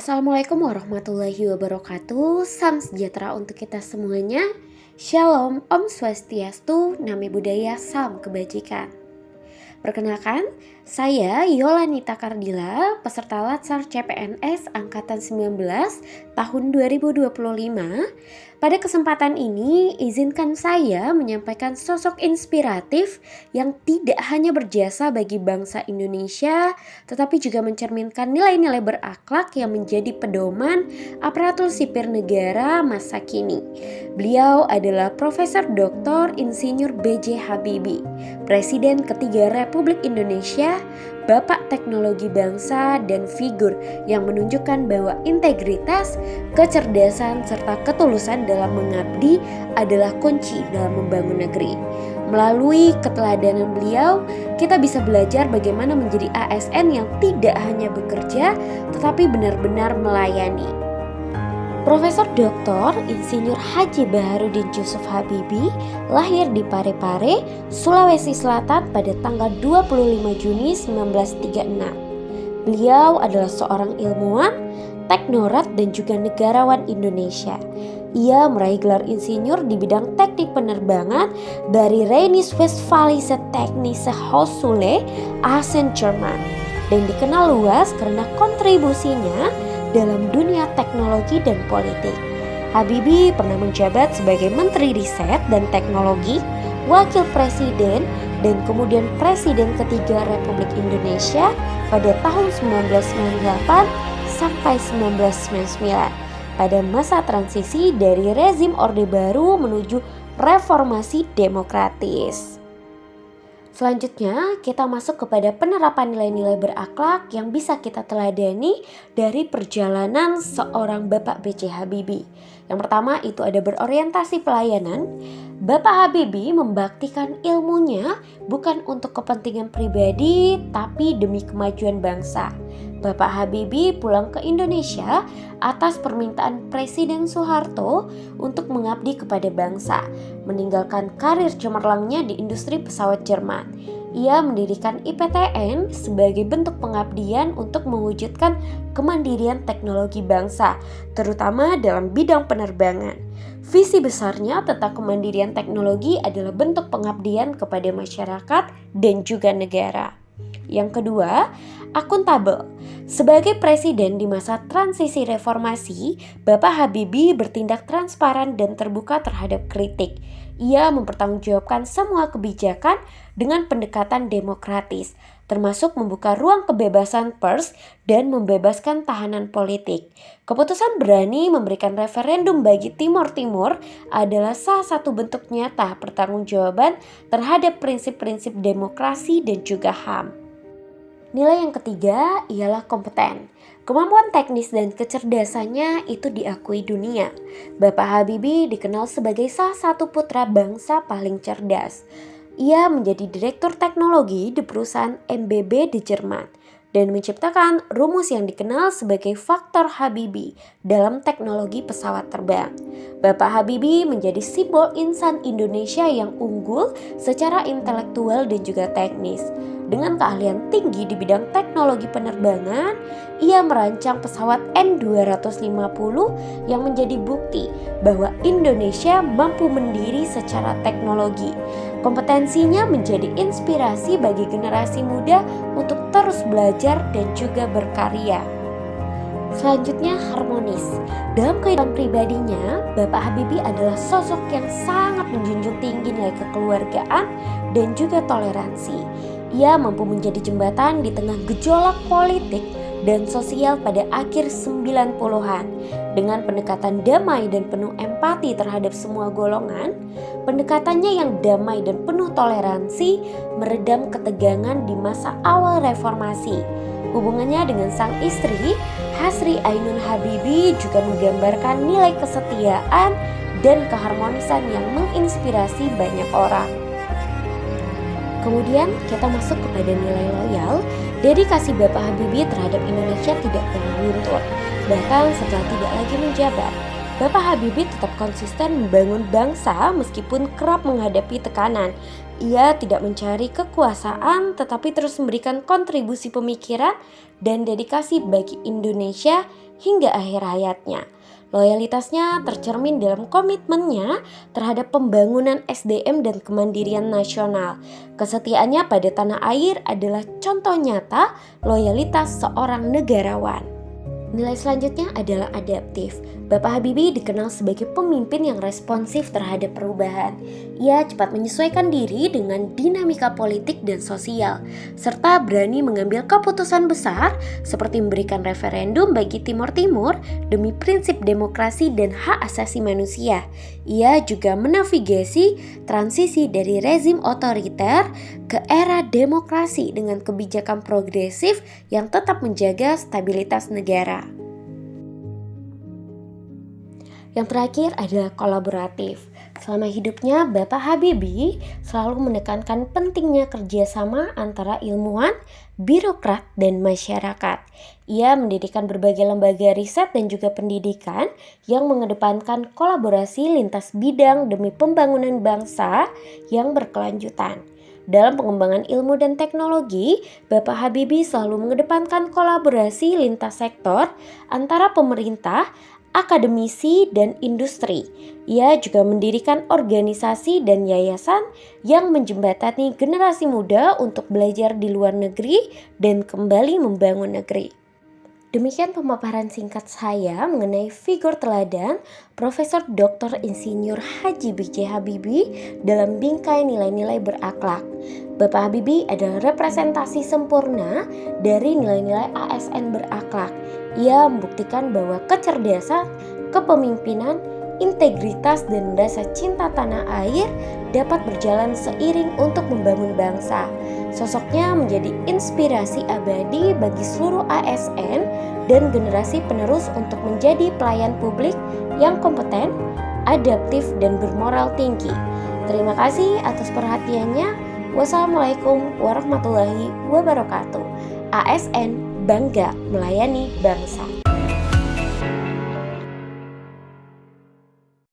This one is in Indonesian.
Assalamualaikum warahmatullahi wabarakatuh. Salam sejahtera untuk kita semuanya. Shalom, Om Swastiastu, Namo Buddhaya, Salam Kebajikan. Perkenalkan, saya Yolanita Kardila, peserta Latsar CPNS Angkatan 19 tahun 2025. Pada kesempatan ini, izinkan saya menyampaikan sosok inspiratif yang tidak hanya berjasa bagi bangsa Indonesia, tetapi juga mencerminkan nilai-nilai berakhlak yang menjadi pedoman aparatur sipil negara masa kini. Beliau adalah Profesor Dr. Insinyur B.J. Habibie, Presiden ketiga Republik Indonesia, Bapak Teknologi Bangsa, dan figur yang menunjukkan bahwa integritas, kecerdasan, serta ketulusan dalam mengabdi adalah kunci dalam membangun negeri. Melalui keteladanan beliau, kita bisa belajar bagaimana menjadi ASN yang tidak hanya bekerja, tetapi benar-benar melayani. Profesor Dr. Insinyur Haji Baharudin Yusuf Habibie lahir di Parepare, Sulawesi Selatan pada tanggal 25 Juni 1936. Beliau adalah seorang ilmuwan, teknokrat, dan juga negarawan Indonesia. Ia meraih gelar insinyur di bidang teknik penerbangan dari Rheinische-Westfälische Technische Hochschule Aachen, Jerman, dan dikenal luas karena kontribusinya dalam dunia teknologi dan politik. Habibie pernah menjabat sebagai Menteri Riset dan Teknologi, Wakil Presiden, dan kemudian Presiden ketiga Republik Indonesia pada tahun 1998 sampai 1999 pada masa transisi dari rezim Orde Baru menuju reformasi demokratis. Selanjutnya, kita masuk kepada penerapan nilai-nilai berakhlak yang bisa kita teladani dari perjalanan seorang Bapak B.J. Habibie. Yang pertama itu ada berorientasi pelayanan. Bapak Habibie membaktikan ilmunya bukan untuk kepentingan pribadi, tapi demi kemajuan bangsa. Bapak Habibie pulang ke Indonesia atas permintaan Presiden Soeharto untuk mengabdi kepada bangsa, meninggalkan karir cemerlangnya di industri pesawat Jerman. Ia mendirikan IPTN sebagai bentuk pengabdian untuk mewujudkan kemandirian teknologi bangsa, terutama dalam bidang penerbangan. Visi besarnya tentang kemandirian teknologi adalah bentuk pengabdian kepada masyarakat dan juga negara. Yang kedua, akuntabel. Sebagai presiden di masa transisi reformasi, Bapak Habibie bertindak transparan dan terbuka terhadap kritik. Ia mempertanggungjawabkan semua kebijakan dengan pendekatan demokratis, termasuk membuka ruang kebebasan pers dan membebaskan tahanan politik. Keputusan berani memberikan referendum bagi Timor Timur adalah salah satu bentuk nyata pertanggungjawaban terhadap prinsip-prinsip demokrasi dan juga HAM. Nilai yang ketiga ialah kompeten. Kemampuan teknis dan kecerdasannya itu diakui dunia. Bapak Habibie dikenal sebagai salah satu putra bangsa paling cerdas. Ia menjadi direktur teknologi di perusahaan MBB di Jerman dan menciptakan rumus yang dikenal sebagai faktor Habibie dalam teknologi pesawat terbang. Bapak Habibie menjadi simbol insan Indonesia yang unggul secara intelektual dan juga teknis. Dengan keahlian tinggi di bidang teknologi penerbangan, ia merancang pesawat N250 yang menjadi bukti bahwa Indonesia mampu mandiri secara teknologi. Kompetensinya menjadi inspirasi bagi generasi muda untuk terus belajar dan juga berkarya. Selanjutnya, harmonis. Dalam kehidupan pribadinya, Bapak Habibie adalah sosok yang sangat menjunjung tinggi nilai kekeluargaan dan juga toleransi. Ia mampu menjadi jembatan di tengah gejolak politik dan sosial pada akhir 90-an. Dengan pendekatan damai dan penuh empati terhadap semua golongan, pendekatannya yang damai dan penuh toleransi meredam ketegangan di masa awal reformasi. Hubungannya dengan sang istri, Hasri Ainun Habibie, juga menggambarkan nilai kesetiaan dan keharmonisan yang menginspirasi banyak orang. Kemudian kita masuk kepada nilai loyal. Dedikasi Bapak Habibie terhadap Indonesia tidak pernah luntur. Bahkan setelah tidak lagi menjabat, Bapak Habibie tetap konsisten membangun bangsa meskipun kerap menghadapi tekanan. Ia tidak mencari kekuasaan tetapi terus memberikan kontribusi pemikiran dan dedikasi bagi Indonesia hingga akhir hayatnya. Loyalitasnya tercermin dalam komitmennya terhadap pembangunan SDM dan kemandirian nasional. Kesetiaannya pada tanah air adalah contoh nyata loyalitas seorang negarawan. Nilai selanjutnya adalah adaptif. Bapak Habibie dikenal sebagai pemimpin yang responsif terhadap perubahan. Ia cepat menyesuaikan diri dengan dinamika politik dan sosial, serta berani mengambil keputusan besar seperti memberikan referendum bagi Timur Timur demi prinsip demokrasi dan hak asasi manusia. Ia juga menavigasi transisi dari rezim otoriter ke era demokrasi dengan kebijakan progresif yang tetap menjaga stabilitas negara. Yang terakhir adalah kolaboratif. Selama hidupnya, Bapak Habibie selalu menekankan pentingnya kerjasama antara ilmuwan, birokrat, dan masyarakat. Ia mendirikan berbagai lembaga riset dan juga pendidikan yang mengedepankan kolaborasi lintas bidang demi pembangunan bangsa yang berkelanjutan. Dalam pengembangan ilmu dan teknologi, Bapak Habibie selalu mengedepankan kolaborasi lintas sektor antara pemerintah, akademisi, dan industri. Ia juga mendirikan organisasi dan yayasan yang menjembatani generasi muda untuk belajar di luar negeri dan kembali membangun negeri. Demikian pemaparan singkat saya mengenai figur teladan Profesor Dr. Insinyur Haji B.J. Habibie dalam bingkai nilai-nilai berakhlak. Bapak Habibie adalah representasi sempurna dari nilai-nilai ASN berakhlak. Ia membuktikan bahwa kecerdasan, kepemimpinan, integritas, dan rasa cinta tanah air dapat berjalan seiring untuk membangun bangsa. Sosoknya menjadi inspirasi abadi bagi seluruh ASN dan generasi penerus untuk menjadi pelayan publik yang kompeten, adaptif, dan bermoral tinggi. Terima kasih atas perhatiannya. Wassalamualaikum warahmatullahi wabarakatuh. ASN bangga melayani bangsa.